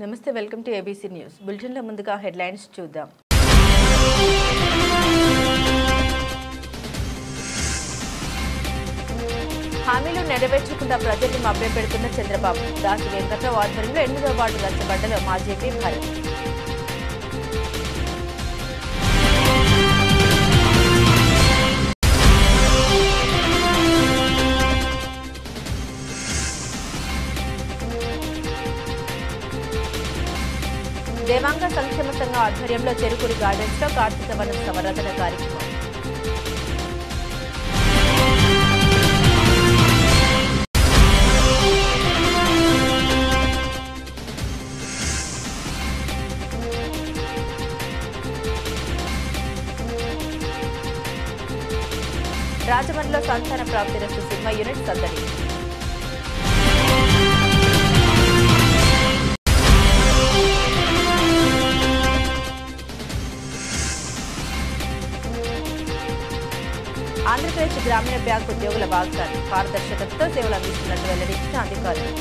నమస్తే welcome to ABC news బులెటిన్లో ముందుగా హెడ్లైన్స్ చూద్దాం. హామీలు నెరవేర్చకుండా ప్రజల్ని మభ్యపెడుతున్న చంద్రబాబు. దాసి వెంకట్రావు ఆధ్వర్యంలో 8వ వార్డు రచ్చబండలో మాజీ ఎంపీ భరత్. దేవాంగ సంక్షేమ సంఘం ఆధ్వర్యంలో చెరుకుడి గార్డెన్స్ లో కార్తీక వనం సంవర్ధన కార్యక్రమం. రాజమండ్రిలో సంతాన ప్రాప్తిరస్తు సినిమా యూనిట్ సందడి. ఆంధ్రప్రదేశ్ గ్రామీణ బ్యాంకు ఉద్యోగుల వాగ్దానం పారదర్శకతతో సేవలు అందిస్తున్నట్టు వెల్లడించిన అధికారులు.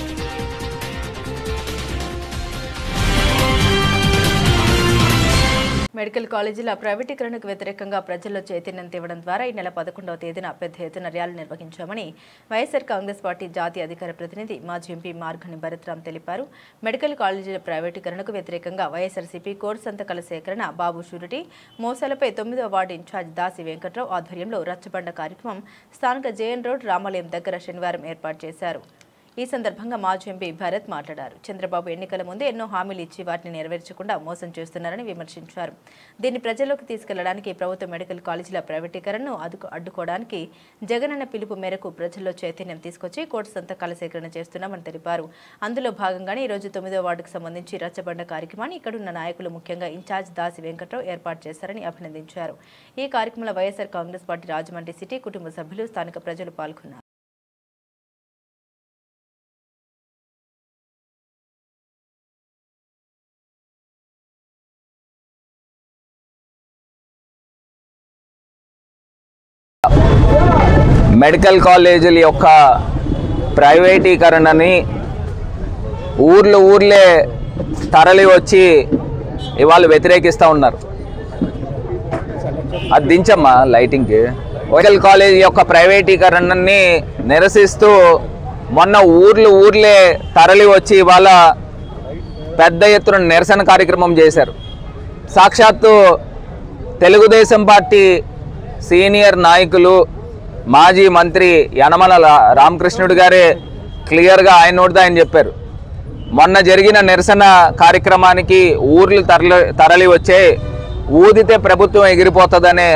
మెడికల్ కాలేజీల ప్రైవేటీకరణకు వ్యతిరేకంగా ప్రజల్లో చైతన్యం తేవడం ద్వారా ఈ నెల 11వ తేదీన పెద్ద ఎత్తున ర్యాలీ నిర్వహించామని వైఎస్ఆర్ కాంగ్రెస్ పార్టీ జాతీయ అధికార ప్రతినిధి మాజీ ఎంపీ మార్గని భరత్రామ్ తెలిపారు. మెడికల్ కాలేజీల ప్రైవేటీకరణకు వ్యతిరేకంగా వైఎస్ఆర్సీపీ కోర్ సంతకాల సేకరణ, బాబు షూరిటీ మోసాలపై 9వ వార్డు ఇన్ఛార్జ్ దాసి వెంకట్రావు ఆధ్వర్యంలో రచ్చబండ కార్యక్రమం స్థానిక జేఎన్ రోడ్ రామాలయం దగ్గర శనివారం ఏర్పాటు చేశారు. ఈ సందర్భంగా మాజీ ఎంపీ భరత్ మాట్లాడారు. చంద్రబాబు ఎన్నికల ముందు ఎన్నో హామీలు ఇచ్చి వాటిని నెరవేర్చకుండా మోసం చేస్తున్నారని విమర్శించారు. దీన్ని ప్రజల్లోకి తీసుకెళ్లడానికి ప్రభుత్వ మెడికల్ కాలేజీల ప్రైవేటీకరణను అడ్డుకోవడానికి జగనన్న పిలుపు మేరకు ప్రజల్లో చైతన్యం తీసుకొచ్చి కోటి సంతకాల సేకరణ చేస్తున్నామని తెలిపారు. అందులో భాగంగానే ఈరోజు 9వ వార్డుకు సంబంధించి రచ్చబండ కార్యక్రమాన్ని ఇక్కడున్న నాయకులు ముఖ్యంగా ఇన్ఛార్జ్ దాసి వెంకట్రావు ఏర్పాటు చేశారని అభినందించారు. ఈ కార్యక్రమంలో వైఎస్ఆర్ కాంగ్రెస్ పార్టీ రాజమండ్రి సిటీ కుటుంబ సభ్యులు, స్థానిక ప్రజలు పాల్గొన్నారు. మెడికల్ కాలేజీల యొక్క ప్రైవేటీకరణని ఊర్లే తరలి వచ్చి ఇవాళ వ్యతిరేకిస్తూ ఉన్నారు. అది దించమ్మా లైటింగ్కి. మెడికల్ కాలేజీ యొక్క ప్రైవేటీకరణని నిరసిస్తూ మొన్న ఊర్లే తరలి వచ్చి ఇవాళ పెద్ద ఎత్తున నిరసన కార్యక్రమం చేశారు. సాక్షాత్తు తెలుగుదేశం పార్టీ సీనియర్ నాయకులు, మాజీ మంత్రి యనమల రామకృష్ణుడు గారే క్లియర్గా ఆయన నోటితో ఆయన చెప్పారు. మొన్న జరిగిన నిరసన కార్యక్రమానికి ఊర్లు తరలి వచ్చే ఊదితే ప్రభుత్వం ఎగిరిపోతుందనే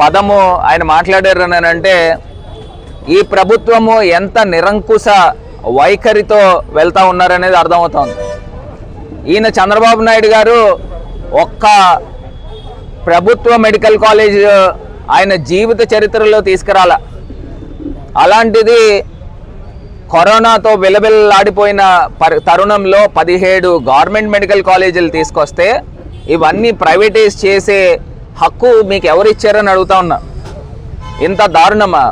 పదము ఆయన మాట్లాడారు అని అంటే ఈ ప్రభుత్వము ఎంత నిరంకుశ వైఖరితో వెళ్తూ ఉన్నారనేది అర్థమవుతోంది. ఈయన చంద్రబాబు నాయుడు గారు ఒక్క ప్రభుత్వ మెడికల్ కాలేజ్ ఆయన జీవిత చరిత్రలో తీసుకురాల. అలాంటిది కరోనాతో విలవిల్లాడిపోయిన తరుణంలో 17 గవర్నమెంట్ మెడికల్ కాలేజీలు తీసుకొస్తే ఇవన్నీ ప్రైవేటైజ్ చేసే హక్కు మీకు ఎవరిచ్చారని అడుగుతా ఉన్నా. ఇంత దారుణమా?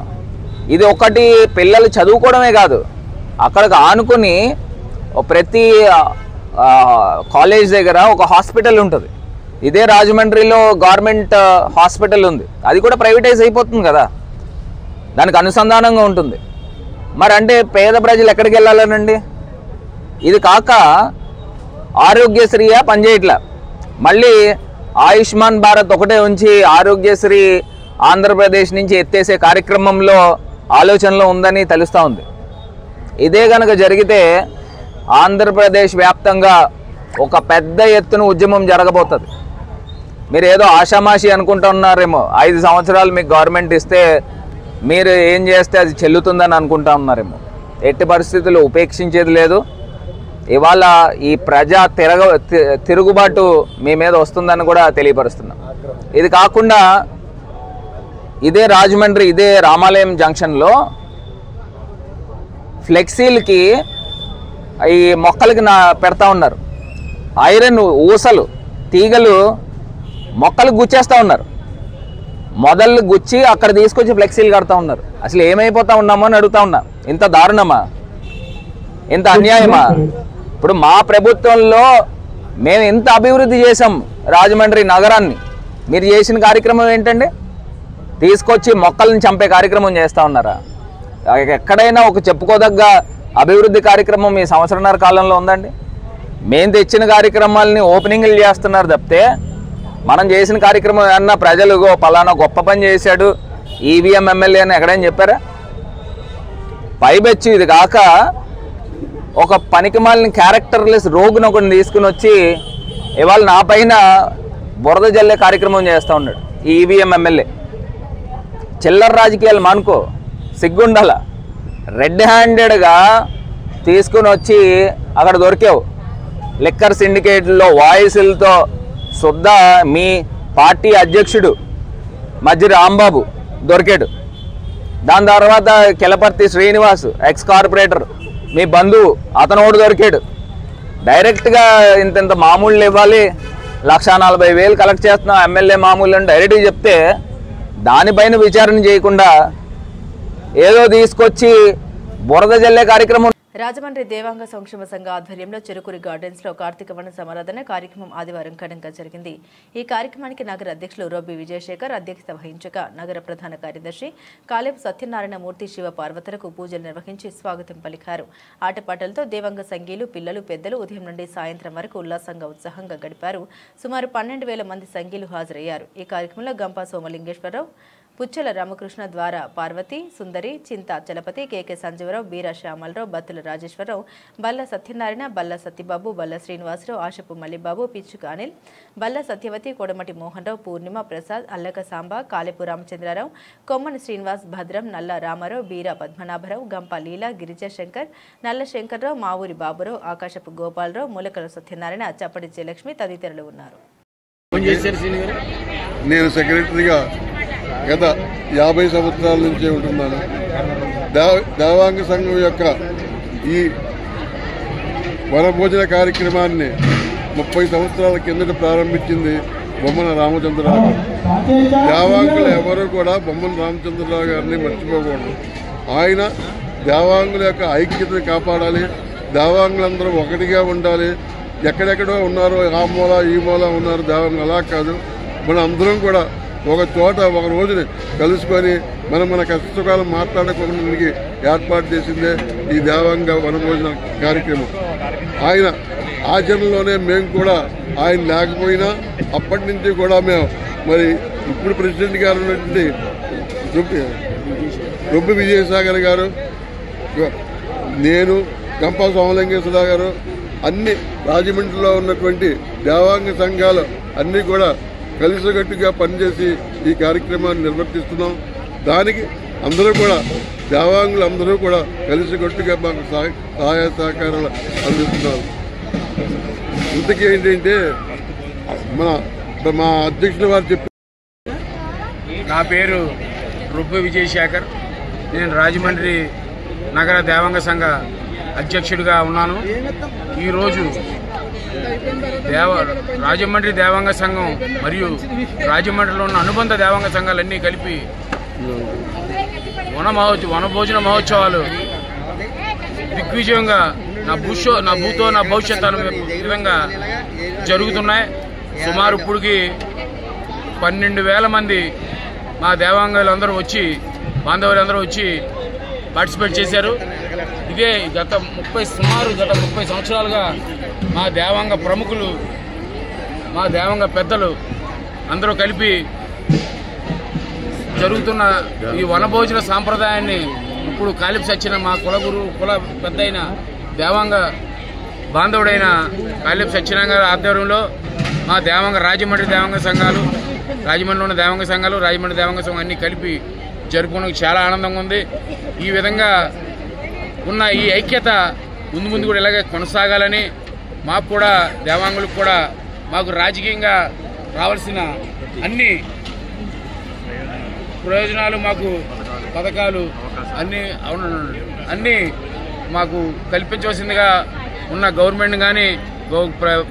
ఇది ఒకటి పిల్లలు చదువుకోవడమే కాదు, అక్కడికి ఆనుకుని ప్రతి కాలేజ్ దగ్గర ఒక హాస్పిటల్ ఉంటుంది. ఇదే రాజమండ్రిలో గవర్నమెంట్ హాస్పిటల్ ఉంది, అది కూడా ప్రైవేటైజ్ అయిపోతుంది కదా, దానికి అనుసంధానంగా ఉంటుంది. మరి అంటే పేద ప్రజలు ఎక్కడికి వెళ్ళాలనండి? ఇది కాక ఆరోగ్యశ్రీయా పనిచేయట్లా, మళ్ళీ ఆయుష్మాన్ భారత్ ఒకటే ఉంచి ఆరోగ్యశ్రీ ఆంధ్రప్రదేశ్ నుంచి ఎత్తేసే కార్యక్రమంలో ఆలోచనలో ఉందని తెలుస్తూ ఉంది. ఇదే కనుక జరిగితే ఆంధ్రప్రదేశ్ వ్యాప్తంగా ఒక పెద్ద ఎత్తున ఉద్యమం జరగబోతుంది. మీరు ఏదో ఆషామాషి అనుకుంటున్నారేమో, 5 సంవత్సరాలు మీకు గవర్నమెంట్ ఇస్తే మీరు ఏం చేస్తే అది చెల్లుతుందని అనుకుంటా ఉన్నారేమో. ఎట్టి పరిస్థితుల్లో ఉపేక్షించేది లేదు. ఇవాళ ఈ ప్రజా తిరుగుబాటు మీ మీద వస్తుందని కూడా తెలియపరుస్తున్నాం. ఇది కాకుండా ఇదే రాజమండ్రి, ఇదే రామాలయం జంక్షన్లో ఫ్లెక్సీలకి ఈ మొక్కలకి పెడతా ఉన్నారు. ఐరన్ ఊసలు, తీగలు మొక్కలు గుచ్చేస్తూ ఉన్నారు. మొదళ్ళు గుచ్చి అక్కడ తీసుకొచ్చి ఫ్లెక్సీలు కడతా ఉన్నారు. అసలు ఏమైపోతా ఉన్నామో అని అడుగుతా ఉన్నా. ఇంత దారుణమా? ఇంత అన్యాయమా? ఇప్పుడు మా ప్రభుత్వంలో మేము ఎంత అభివృద్ధి చేసాం రాజమండ్రి నగరాన్ని, మీరు చేసిన కార్యక్రమం ఏంటండి? తీసుకొచ్చి మొక్కలను చంపే కార్యక్రమం చేస్తూ ఉన్నారా? ఎక్కడైనా ఒక చెప్పుకోదగ్గ అభివృద్ధి కార్యక్రమం ఈ సంవత్సరన్నర కాలంలో ఉందండి? మేము తెచ్చిన కార్యక్రమాలని ఓపెనింగ్లు చేస్తున్నారు తప్పితే మనం చేసిన కార్యక్రమం ఏమన్నా ప్రజలు పలానా గొప్ప పని చేశాడు ఈవీఎం ఎమ్మెల్యే అని ఎక్కడైనా చెప్పారా? పైబెచ్చి ఇది కాక ఒక పనికిమాలిన క్యారెక్టర్లెస్ రోగును ఒకటి తీసుకుని వచ్చి ఇవాళ నా పైన బురద జల్లే కార్యక్రమం చేస్తూ ఉన్నాడు ఈ ఈవీఎం ఎమ్మెల్యే. చిల్లర రాజకీయాలు మానుకో, సిగ్గుండాల. రెడ్ హ్యాండెడ్గా తీసుకుని వచ్చి అక్కడ దొరికావు. లిక్కర్ సిండికేట్లో వాయిస్లతో శుద్ధ మీ పార్టీ అధ్యక్షుడు మధ్య రాంబాబు దొరికాడు. దాని తర్వాత కెలపర్తి శ్రీనివాస్ ఎక్స్ కార్పొరేటర్ మీ బంధువు అతను ఒకటి దొరికాడు. డైరెక్ట్గా ఇంత మామూళ్ళు ఇవ్వాలి, 1,40,000 కలెక్ట్ చేస్తున్నాం ఎమ్మెల్యే మామూలు అని డైరెక్ట్గా చెప్తే దానిపైన విచారణ చేయకుండా ఏదో తీసుకొచ్చి బురద జల్లే కార్యక్రమం. రాజమండ్రి దేవాంగ సంక్షేమ సంఘ ఆధ్వర్యంలో చెరుకురి గార్డెన్స్ లో కార్తీక వన సమారాధన కార్యక్రమం ఆదివారం ఘనంగా జరిగింది. ఈ కార్యక్రమానికి నగర అధ్యక్షులు రొబ్బి విజయశేఖర్ అధ్యక్షత వహించగా నగర ప్రధాన కార్యదర్శి కాలేపు సత్యనారాయణ మూర్తి శివ పార్వతులకు పూజలు నిర్వహించి స్వాగతం పలికారు. ఆటపాటలతో దేవాంగ సంఘీయులు పిల్లలు పెద్దలు ఉదయం నుండి సాయంత్రం వరకు ఉల్లాసంగా ఉత్సాహంగా గడిపారు. సుమారు 12,000 మంది సంఘీయులు హాజరయ్యారు. ఈ కార్యక్రమంలో గంపా సోమలింగేశ్వరరావు, పుచ్చల రామకృష్ణ, ద్వారా పార్వతి, సుందరి, చింతా చలపతి, కేకే సంజీవరావు, బీరా శ్యామలరావు, బత్తుల రాజేశ్వరరావు, బల్ల సత్యనారాయణ, బల్ల సత్యబాబు, బల్ల శ్రీనివాసరావు, ఆశపు మల్లిబాబు, పిచ్చుక అనిల్, బల్ల సత్యవతి, కోడమటి మోహన్రావు, పూర్ణిమ, ప్రసాద్, అల్లక సాంబ, కాలేపు రామచంద్రరావు, కొమ్మని శ్రీనివాస్, భద్రం, నల్ల రామారావు, బీరా పద్మనాభరావు, గంప లీలా, గిరిజాశంకర్, నల్ల శంకర్రావు, మావూరి బాబురావు, ఆకాశపు గోపాలరావు, మూలకల సత్యనారాయణ, చప్పటి జయలక్ష్మి తదితరులు ఉన్నారు. నేను సెక్రటరీగా గత 50 సంవత్సరాల నుంచే ఉంటున్నాను. దేవాంగ సంఘం యొక్క ఈ వనభోజన కార్యక్రమాన్ని 30 సంవత్సరాల కిందట ప్రారంభించింది బొమ్మన రామచంద్రరావు గారు. దేవాంగులు ఎవరు కూడా బొమ్మన రామచంద్రరావు గారిని మర్చిపోకూడదు. ఆయన దేవాంగుల యొక్క ఐక్యతను కాపాడాలి, దేవాంగులందరూ ఒకటిగా ఉండాలి. ఎక్కడెక్కడో ఉన్నారో ఆ మూల ఈ మూల ఉన్నారు దేవాంగులు, అలా కాదు. మన అందరం కూడా ఒక చోట ఒక రోజుని కలుసుకొని మన కష్టకాలం మాట్లాడుకోవడానికి ఏర్పాటు చేసిందే ఈ దేవాంగ వనభోజన కార్యక్రమం. ఆయన ఆచరణలోనే మేము కూడా ఆయన లేకపోయినా అప్పటి నుంచి కూడా మేము మరి ఇప్పుడు ప్రెసిడెంట్ గారు ఉన్నటువంటి రొబ్బి విజయసాగర్ గారు, నేను, గంపా సోమలింగేశ్వరరావు గారు, అన్ని రాజమండ్రిలో ఉన్నటువంటి దేవాంగ సంఘాలు అన్నీ కూడా కలిసికట్టుగా పనిచేసి ఈ కార్యక్రమాన్ని నిర్వర్తిస్తున్నాం. దానికి అందరూ కూడా దేవాంగులు అందరూ కూడా కలిసికట్టుగా మాకు సహాయ సహకారాలు అందిస్తున్నారు. ఇంతకీ ఏంటంటే మా అధ్యక్షుల వారు చెప్పి, నా పేరు రొబ్బి విజయశేఖర్, నేను రాజమండ్రి నగర దేవాంగ సంఘ అధ్యక్షుడిగా ఉన్నాను. ఈరోజు రాజమండ్రి దేవాంగ సంఘం మరియు రాజమండ్రిలో ఉన్న అనుబంధ దేవాంగ సంఘాలన్నీ కలిపి వనభోజన మహోత్సవాలు దిగ్విజయంగా నా భూతో నా భవిష్యత్తు అనే విధంగా జరుగుతున్నాయి. సుమారు ఇప్పటికి 12,000 మంది మా దేవాంగులందరూ వచ్చి, బాంధవులందరూ వచ్చి పార్టిసిపేట్ చేశారు. ఇదే గత 30 సంవత్సరాలుగా మా దేవాంగ ప్రముఖులు, మా దేవాంగ పెద్దలు అందరూ కలిపి జరుగుతున్న ఈ వనభోజన సాంప్రదాయాన్ని ఇప్పుడు కాలిపు సచ్చిన మా కుల పెద్ద అయిన దేవాంగ బాంధవుడైన కాలిపు సత్యనారాయణ గారి ఆధ్వర్యంలో మా రాజమండ్రి దేవాంగ సంఘాలు, రాజమండ్రిలో ఉన్న దేవాంగ సంఘాలు, రాజమండ్రి దేవాంగ సంఘం అన్నీ కలిపి జరుపుకోవడానికి చాలా ఆనందంగా ఉంది. ఈ విధంగా ఉన్న ఈ ఐక్యత ముందు కూడా ఇలాగే కొనసాగాలని, మాకు కూడా దేవాంగులకు కూడా మాకు రాజకీయంగా రావాల్సిన అన్ని ప్రయోజనాలు, మాకు పథకాలు అన్నీ మాకు కల్పించవలసిందిగా ఉన్న గవర్నమెంట్ కానీ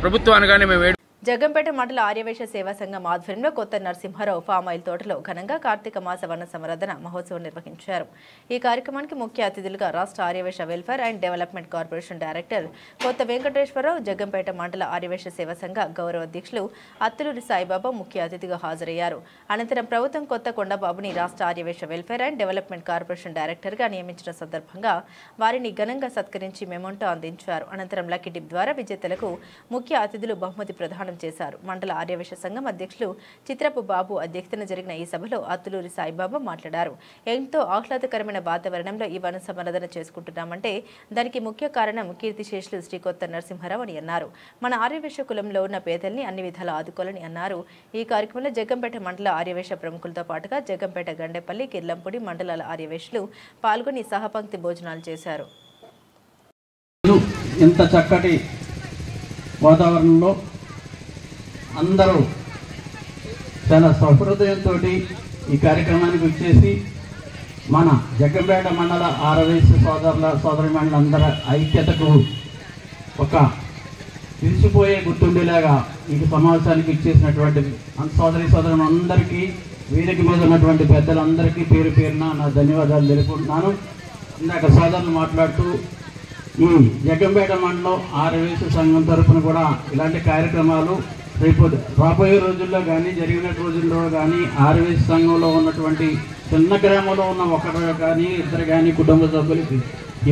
ప్రభుత్వాన్ని కానీ మేము జగ్గంపేట మండల ఆర్యవైశ్య సేవా సంఘం ఆధ్వర్యంలో కొత్త నరసింహారావు ఫామ్ ఆయిల్ తోటలో ఘనంగా కార్తీక మాస వన సంవర్ధన మహోత్సవం నిర్వహించారు. ఈ కార్యక్రమానికి ముఖ్య అతిథులుగా రాష్ట్ర Arya Vysya welfare and development corporation director Kotha Venkateswara Rao, Jaggampeta మండల ఆర్యవైశ్య సేవా సంఘ గౌరవ అధ్యక్షులు అత్తులూరి సాయిబాబా ముఖ్య అతిథిగా హాజరయ్యారు. అనంతరం ప్రభుత్వం కొత్త కొండబాబుని రాష్ట్ర Arya Vysya welfare and development corporation డైరెక్టర్గా నియమించిన సందర్భంగా వారిని ఘనంగా సత్కరించి మెమోంటో అందించారు. అనంతరం లక్కీ డిప్ ద్వారా విజేతలకు ముఖ్య అతిథులు బహుమతి ప్రదానం చేశారు. మండల ఆర్యవైశ్య సంఘం అధ్యక్షులు చిత్రపు బాబు అధ్యక్షతన జరిగిన ఈ సభలో అత్తులూరి సాయిబాబా మాట్లాడారు. ఎంతో ఆహ్లాదకరమైన వాతావరణంలో ఈ వన సంవర్ధన చేసుకుంటున్నామంటే దానికి ముఖ్య కారణం కీర్తిశేషులు శ్రీ కొత్త నరసింహారావు అని అన్నారు. మన ఆర్యవైశ్య కులంలో ఉన్న పేదల్ని అన్ని విధాలా ఆదుకోవాలని అన్నారు. ఈ కార్యక్రమంలో జగ్గంపేట మండల ఆర్యవైశ్య ప్రముఖులతో పాటుగా జగ్గంపేట, గండేపల్లి, కిర్లంపూడి మండలాల ఆర్యవైశ్యులు పాల్గొని సహపంక్తి భోజనాలు చేశారు. ఇంత చక్కటి వాతావరణంలో అందరూ చాలా సహృదయంతో ఈ కార్యక్రమానికి వచ్చేసి మన జగ్గంపేట మండల ఆర్యవైశ్య సోదరి మండలందరి ఐక్యతకు ఒక విరిసిపోయే గుర్తుండేలాగా ఈ సమావేశానికి ఇచ్చేసినటువంటి సోదరులు అందరికీ, వేదిక మీద ఉన్నటువంటి పెద్దలందరికీ పేరు పేరున నా ధన్యవాదాలు తెలుపుకుంటున్నాను. ఇందాక సోదరులు మాట్లాడుతూ ఈ జగ్గంపేట మండలం ఆర్యవైశ్య సంఘం తరఫున కూడా ఇలాంటి కార్యక్రమాలు రాబోయే రోజుల్లో కానీ జరిగిన రోజుల్లో కానీ ఆర్యవైశ్య సంఘంలో ఉన్నటువంటి చిన్న గ్రామంలో ఉన్న ఒకరు కానీ ఇద్దరు కానీ కుటుంబ సభ్యులకి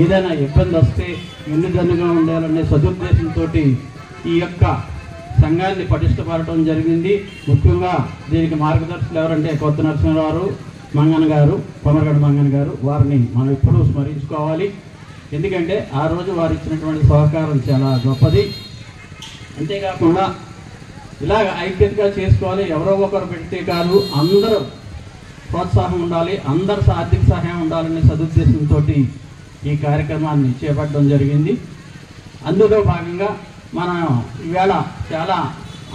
ఏదైనా ఇబ్బంది వస్తే ఎన్నిదన్నుగా ఉండాలనే సదుద్దేశంతో ఈ యొక్క సంఘాన్ని పటిష్టపడటం జరిగింది. ముఖ్యంగా దీనికి మార్గదర్శకులు ఎవరంటే కొత్త నరసింహారావు మంగన గారు, కొమరగడ్డ మంగన గారు. వారిని మనం ఎప్పుడూ స్మరించుకోవాలి. ఎందుకంటే ఆ రోజు వారు ఇచ్చినటువంటి సహకారం చాలా గొప్పది. అంతేకాకుండా ఇలాగ ఐక్యతగా చేసుకోవాలి. ఎవరో ఒకరు పెడితే కాదు, అందరూ ప్రోత్సాహం ఉండాలి, అందరు ఆర్థిక సహాయం ఉండాలనే సదుద్దేశంతో ఈ కార్యక్రమాన్ని చేపట్టడం జరిగింది. అందులో భాగంగా మనం ఈవేళ చాలా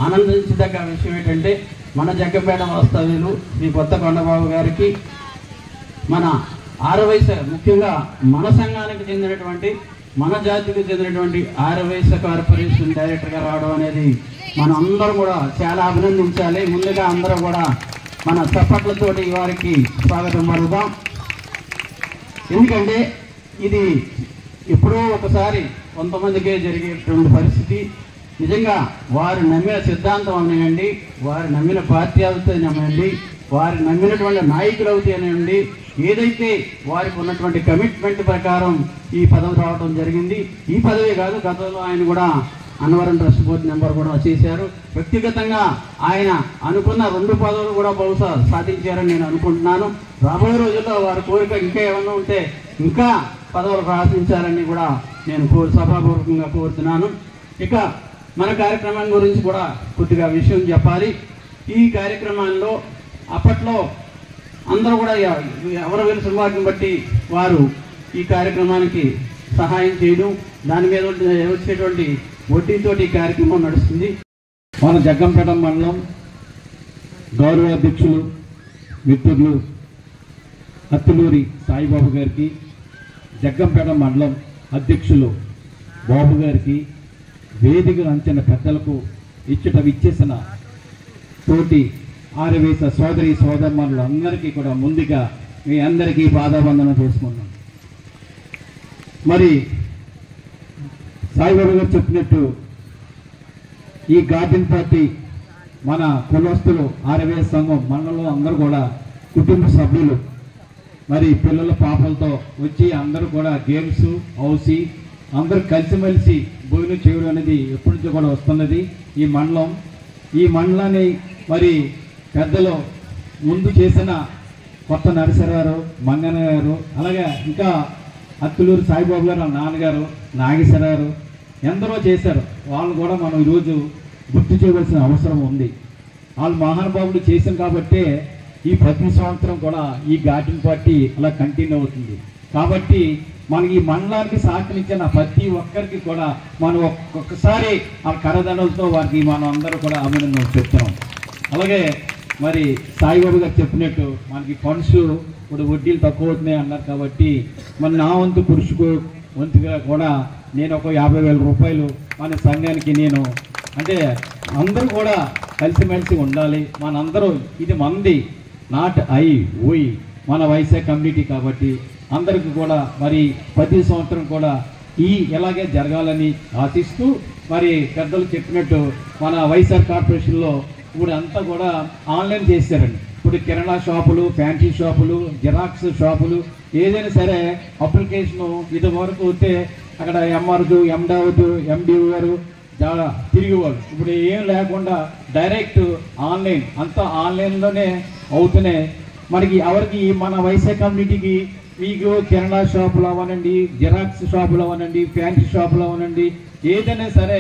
ఆనందించదగ్గ విషయం ఏంటంటే మన జగ్గంపేట వాస్తవ్యులు శ్రీ కొత్త కొండబాబు గారికి మన ఆర్యవైశ్య, ముఖ్యంగా మన సంఘానికి చెందినటువంటి, మన జాతికి చెందినటువంటి ఆర్యవైశ్య కార్పొరేషన్ డైరెక్టర్గా రావడం అనేది మనం అందరం కూడా చాలా అభినందించాలి. ముందుగా అందరూ కూడా మన చప్పట్లతోటి వారికి స్వాగతం పలుకుదాం. ఎందుకంటే ఇది ఎప్పుడో ఒకసారి కొంతమందికే జరిగేటువంటి పరిస్థితి. నిజంగా వారు నమ్మిన సిద్ధాంతం అనేయండి, వారు నమ్మిన పార్టీ అవుతాయనివ్వండి, వారు నమ్మినటువంటి నాయకులు అవుతాయనివ్వండి, ఏదైతే వారికి ఉన్నటువంటి కమిట్మెంట్ ప్రకారం ఈ పదవి రావడం జరిగింది. ఈ పదవి కాదు, గతంలో ఆయన కూడా అన్నవరం ట్రస్ట్ బోర్డు మెంబర్ కూడా చేశారు. వ్యక్తిగతంగా ఆయన అనుకున్న 2 పదవులు కూడా బహుశా సాధించారని నేను అనుకుంటున్నాను. రాబోయే రోజుల్లో వారి కోరిక ఇంకా ఏమన్నా ఉంటే ఇంకా పదవులు సాధించాలని కూడా నేను సభాపూర్వకంగా కోరుతున్నాను. ఇక మన కార్యక్రమం గురించి కూడా కొద్దిగా విషయం చెప్పాలి. ఈ కార్యక్రమాల్లో అప్పట్లో అందరూ కూడా ఎవరు వెలుసుబాటుని బట్టి వారు ఈ కార్యక్రమానికి సహాయం చేయడం, దాని మీద వచ్చేటువంటి వడ్డీతోటి ఈ కార్యక్రమం నడుస్తుంది. మన జగ్గంపేట మండలం గౌరవ అధ్యక్షులు మిత్రులు అత్తులూరి సాయిబాబు గారికి, జగ్గంపేట మండలం అధ్యక్షులు బాబు గారికి, వేదిక అంచిన పెద్దలకు, ఇచ్చేసిన తోటి ఆర్యవైశ్య సోదరి సోదరులందరికీ కూడా ముందుగా మీ అందరికీ పాదాబంధన చేసుకున్నాం. మరి సాయిబాబు గారు చెప్పినట్టు ఈ గార్డెన్ పార్టీ మన కులస్తులు ఆర్యవైశ్య సంఘం మండలంలో అందరూ కూడా కుటుంబ సభ్యులు, మరి పిల్లల పాపలతో వచ్చి అందరూ కూడా గేమ్స్ హౌసి అందరూ కలిసిమెలిసి భోజనం చేయడం అనేది ఎప్పటి నుంచో కూడా వస్తున్నది. ఈ మండలాన్ని మరి పెద్దలు ముందు చేసిన కొత్త నరసింహారావు మంగన గారు, అలాగే ఇంకా అత్తులూరి సాయిబాబు గారు, నాన్నగారు నాగేశ్వరరావు ఎందరో చేశారు. వాళ్ళు కూడా మనం ఈరోజు గుర్తు చేయవలసిన అవసరం ఉంది. వాళ్ళు మహానుభావులు చేశాం కాబట్టే ఈ ప్రతి సంవత్సరం కూడా ఈ గార్డెన్ పార్టీ అలా కంటిన్యూ అవుతుంది. కాబట్టి మనకి ఈ మండలానికి సహకరించిన ప్రతి ఒక్కరికి కూడా మనం ఒక్కొక్కసారి ఆ కరదండలతో వారికి మనం అందరూ కూడా అభినందనలు చెప్తున్నాం. అలాగే మరి సాయిబాబు గారు చెప్పినట్టు మనకి ఫండ్స్ ఇప్పుడు వడ్డీలు తక్కువ అవుతున్నాయి అన్నారు. కాబట్టి మరి నా వంతుగా కూడా నేను ఒక 50,000 రూపాయలు మన సంఘానికి నేను అంటే అందరూ కూడా కలిసిమెలిసి ఉండాలి. మనందరూ ఇది మంది, నాట్ ఐ ఊయి, మన వైశాఖ కమ్యూనిటీ కాబట్టి అందరికీ కూడా మరి ప్రతి సంవత్సరం కూడా ఇలాగే జరగాలని ఆశిస్తూ మరి పెద్దలు చెప్పినట్టు మన వైశాఖ కార్పొరేషన్లో ఇప్పుడు అంతా కూడా ఆన్లైన్ చేశారండి. ఇప్పుడు కిరాణా షాపులు, ఫ్యాన్సీ షాపులు, జిరాక్స్ షాపులు ఏదైనా సరే అప్లికేషను ఇది వరకు వస్తే అక్కడ ఎంఆర్డు, ఎండి గారు తిరిగేవాళ్ళు. ఇప్పుడు ఏం లేకుండా డైరెక్ట్ ఆన్లైన్, అంతా ఆన్లైన్లోనే అవుతున్నాయి. మనకి ఎవరికి మన వైశాఖ కమ్యూనిటీకి మీకు కిరాణా షాపులు అవనండి, జిరాక్స్ షాపులు అవనండి, ఫ్యాన్సీ షాపులు అవనండి ఏదైనా సరే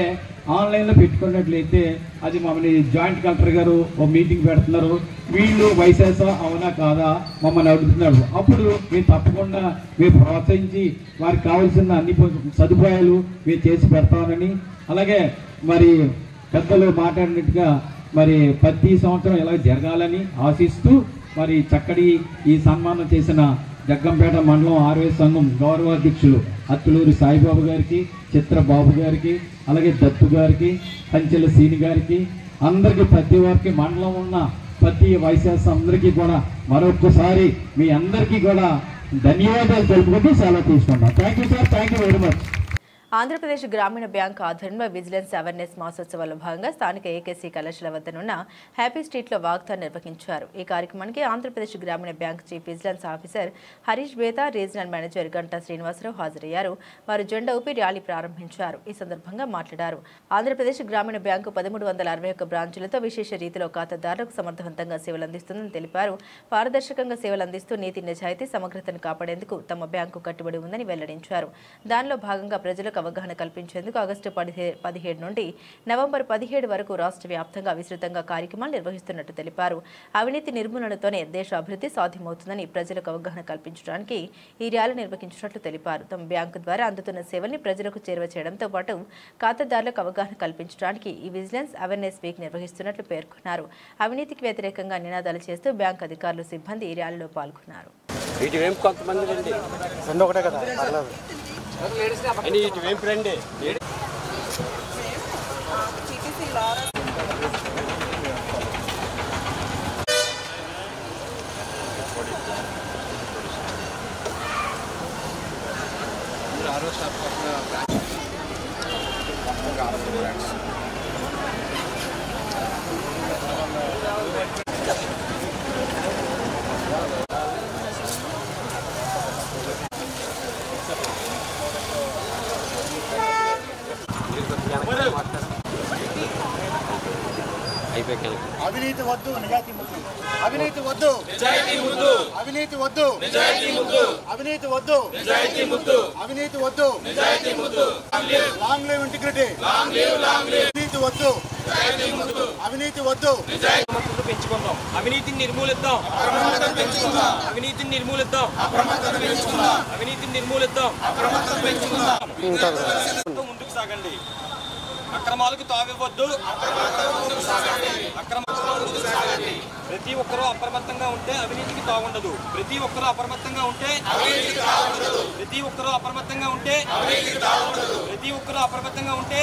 ఆన్లైన్లో పెట్టుకున్నట్లయితే అది మమ్మల్ని జాయింట్ కలెక్టర్ గారు ఒక మీటింగ్ పెడుతున్నారు. వీళ్ళు వైశాఖ అవునా కాదా మమ్మల్ని అడుగుతున్నారు. అప్పుడు మేము తప్పకుండా మేము ప్రోత్సహించి వారికి కావాల్సిన అన్ని సదుపాయాలు మేము చేసి పెడతామని, అలాగే మరి పెద్దలు మాట్లాడినట్టుగా మరి ప్రతి సంవత్సరం ఇలా జరగాలని ఆశిస్తూ మరి చక్కటి ఈ సన్మానం చేసిన జగ్గంపేట మండలం ఆర్వైఎస్ సంఘం గౌరవాధ్యక్షులు అత్తులూరి సాయిబాబు గారికి, చిత్రబాబు గారికి, అలాగే దత్తు గారికి, కంచెల సీని గారికి, అందరికీ ప్రతి వారికి మండలం ఉన్న ప్రతి వైశాఖ అందరికీ కూడా మరొకసారి మీ అందరికీ కూడా ధన్యవాదాలు తెలుపుకుంటూ సెలవు తీసుకుంటాం. Thank you sir, thank you very much. Andhra Pradesh Grameena bank ఆధ్వర్యంలో విజిలెన్స్ అవేర్నెస్ మాసోత్సవాల్లో భాగంగా స్థానిక ఏకేసీ కళాశాల వద్దనున్న హ్యాపీ స్ట్రీట్లో వాక్థాన్ నిర్వహించారు. ఈ కార్యక్రమానికి Andhra Pradesh Grameena bank chief vigilance officer Harish Betha, regional manager Ganta Srinivasa Rao హాజరయ్యారు. వారు జెండా ఊపి ర్యాలీ ప్రారంభించారు. ఈ సందర్భంగా మాట్లాడారు. ఆంధ్రప్రదేశ్ గ్రామీణ బ్యాంకు 1361 బ్రాంచులతో విశేష రీతిలో ఖాతాదారులకు సమర్థవంతంగా సేవలు అందిస్తుందని తెలిపారు. పారదర్శకంగా సేవలు అందిస్తూ నీతి, నిజాయితీ, సమగ్రతను కాపాడేందుకు తమ బ్యాంకు కట్టుబడి ఉందని వెల్లడించారు. దానిలో భాగంగా ప్రజలకు అవగాహన కల్పించేందుకు ఆగస్టు 17 నుండి నవంబర్ 17 వరకు రాష్ట్ర వ్యాప్తంగా విస్తృతంగా కార్యక్రమాలు నిర్వహిస్తున్నట్టు తెలిపారు. అవినీతి నిర్మూలనతోనే దేశ అభివృద్ధి సాధ్యమవుతుందని ప్రజలకు అవగాహన కల్పించడానికి ఈ ర్యాలీ నిర్వహించినట్లు తెలిపారు. తమ బ్యాంకు ద్వారా అందుతున్న సేవల్ని ప్రజలకు చేరువ చేయడంతో పాటు ఖాతాదారులకు అవగాహన కల్పించడానికి ఈ విజిలెన్స్ అవేర్నెస్ వీక్ నిర్వహిస్తున్నట్లు పేర్కొన్నారు. అవినీతికి వ్యతిరేకంగా నినాదాలు చేస్తూ బ్యాంకు అధికారులు, సిబ్బంది ఈ ర్యాలీలో పాల్గొన్నారు. అవినీతి వద్దు, నిజాయితీ ముద్దు. అవినీతి వద్దు, నిజాయితీ ముద్దు. అవినీతి వద్దు, నిజాయితీ ముద్దు. అవినీతి వద్దు, నిజాయితీ ముద్దు. అవినీతి వద్దు, నిజాయితీ ముద్దు. Long live integrity. Long live, long live. అవినీతి వద్దు, నిజాయితీ ముద్దు. అవినీతి వద్దు, నిజాయితీ పెంచుకుందాం. అవినీతిని నిర్మూలిద్దాం. అప్రమత్తత పెంచుకుందాం. అవినీతిని నిర్మూలిద్దాం. అప్రమత్తత పెంచుకుందాం. అవినీతిని నిర్మూలిద్దాం. అప్రమత్తత పెంచుకుందాం. ముందుకు సాగండి. అక్రమాలకు తావివ్వద్దు. ప్రతి ఒక్కరూ అప్రమత్తంగా ఉంటే అవినీతికి తాగుండదు. ప్రతి ఒక్కరూ అప్రమత్తంగా ఉంటే ప్రతి ఒక్కరూ అప్రమత్తంగా ఉంటే ప్రతి ఒక్కరూ అప్రమత్తంగా ఉంటే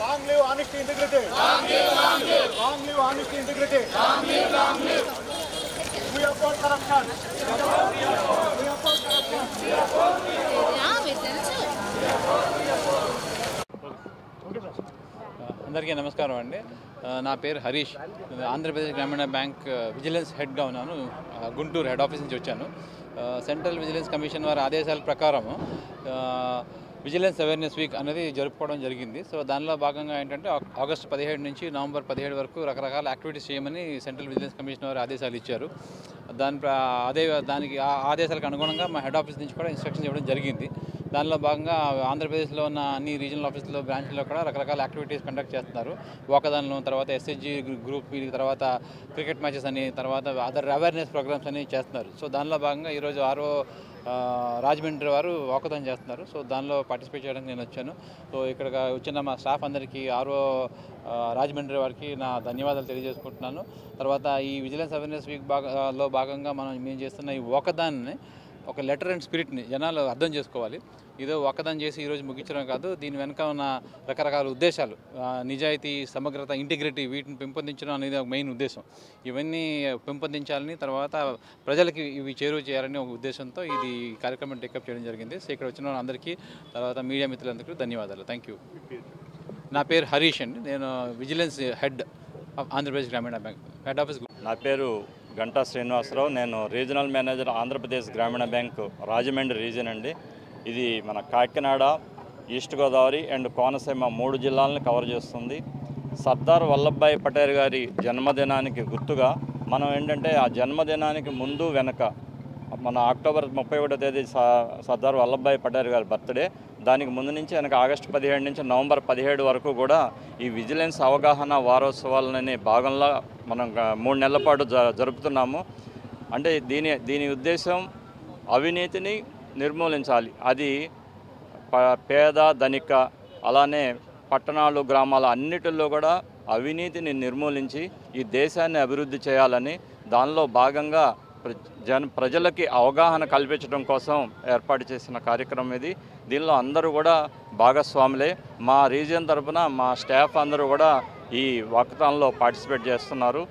Long live honesty, integrity. Long live, long live. Long live honesty, integrity. Long live, long live. We oppose corruption. We oppose corruption. అందరికీ నమస్కారం అండి. నా పేరు హరీష్. ఆంధ్రప్రదేశ్ గ్రామీణ బ్యాంక్ విజిలెన్స్ హెడ్గా ఉన్నాను. గుంటూరు హెడ్ ఆఫీస్ నుంచి వచ్చాను. సెంట్రల్ విజిలెన్స్ కమిషన్ వారి ఆదేశాల ప్రకారం విజిలెన్స్ అవేర్నెస్ వీక్ అనేది జరుపుకోవడం జరిగింది. సో దానిలో భాగంగా ఏంటంటే ఆగస్టు 17 నుంచి నవంబర్ 17 వరకు రకరకాల యాక్టివిటీస్ చేయమని సెంట్రల్ విజిలెన్స్ కమిషన్ వారు ఆదేశాలు ఇచ్చారు. దానికి ఆదేశాలకు అనుగుణంగా మా హెడ్ ఆఫీస్ నుంచి కూడా ఇన్స్ట్రక్షన్స్ ఇవ్వడం జరిగింది. దానిలో భాగంగా ఆంధ్రప్రదేశ్లో ఉన్న అన్ని రీజనల్ ఆఫీసులో బ్రాంచ్లో కూడా రకరకాల యాక్టివిటీస్ కండక్ట్ చేస్తున్నారు. వాకథాన్లు, తర్వాత SHG గ్రూప్, తర్వాత క్రికెట్ మ్యాచెస్ అని, తర్వాత అదర్ అవేర్నెస్ ప్రోగ్రామ్స్ అని చేస్తున్నారు. సో దానిలో భాగంగా ఈరోజు RO రాజమండ్రి వారు వాకథాన్ చేస్తున్నారు. సో దానిలో పార్టిసిపేట్ చేయడానికి నేను వచ్చాను. సో ఇక్కడ వచ్చిన మా స్టాఫ్ అందరికీ, RO రాజమండ్రి వారికి నా ధన్యవాదాలు తెలియజేసుకుంటున్నాను. తర్వాత ఈ విజిలెన్స్ అవేర్నెస్ వీక్ లో భాగంగా మేము చేస్తున్న ఈ వాకథాన్ని ఒక లెటర్ అండ్ స్పిరిట్ని జనాలు అర్థం చేసుకోవాలి. ఇదో వాకథాన్ చేసి ఈరోజు ముగించడం కాదు, దీని వెనుక ఉన్న రకరకాల ఉద్దేశాలు, నిజాయితీ, సమగ్రత, ఇంటిగ్రిటీ, వీటిని పెంపొందించడం అనేది ఒక మెయిన్ ఉద్దేశం. ఇవన్నీ పెంపొందించాలని, తర్వాత ప్రజలకి ఇవి చేరువ చేయాలని ఒక ఉద్దేశంతో ఇది కార్యక్రమం టేకప్ చేయడం జరిగింది. సో ఇక్కడ వచ్చిన అందరికీ, తర్వాత మీడియా మిత్రులందరికీ ధన్యవాదాలు. Thank you. నా పేరు హరీష్ అండి. నేను vigilance head Andhra Pradesh Grameena bank head office. నా పేరు గంటా శ్రీనివాసరావు. నేను regional manager Andhra Pradesh Grameena bank Rajahmundry reason అండి. ఇది మన కాకినాడ, ఈస్ట్ గోదావరి అండ్ కోనసీమ 3 జిల్లాలను కవర్ చేస్తుంది. సర్దార్ వల్లభాయ్ పటేల్ గారి జన్మదినానికి గుర్తుగా మనం ఏంటంటే ఆ జన్మదినానికి ముందు వెనక మన అక్టోబర్ 31వ తేదీ సర్దార్ వల్లభాయ్ పటేల్ గారి బర్త్డే, దానికి ముందు నుంచి వెనక ఆగస్టు 17 నుంచి నవంబర్ 17 వరకు కూడా ఈ విజిలెన్స్ అవగాహన వారోత్సవాలనే భాగంలో మనం 3 నెలల పాటు జరుపుతున్నాము. అంటే దీని ఉద్దేశం అవినీతిని నిర్మూలించాలి. అది పేద, ధనిక, అలానే పట్టణాలు, గ్రామాల అన్నిటిల్లో కూడా అవినీతిని నిర్మూలించి ఈ దేశాన్ని అభివృద్ధి చేయాలని, దానిలో భాగంగా ప్రజలకి అవగాహన కల్పించడం కోసం ఏర్పాటు చేసిన కార్యక్రమం ఇది. దీనిలో అందరూ కూడా భాగస్వాములే. మా రీజియన్ తరఫున మా స్టాఫ్ అందరూ కూడా ఈ వాకథాన్లో పార్టిసిపేట్ చేస్తున్నారు.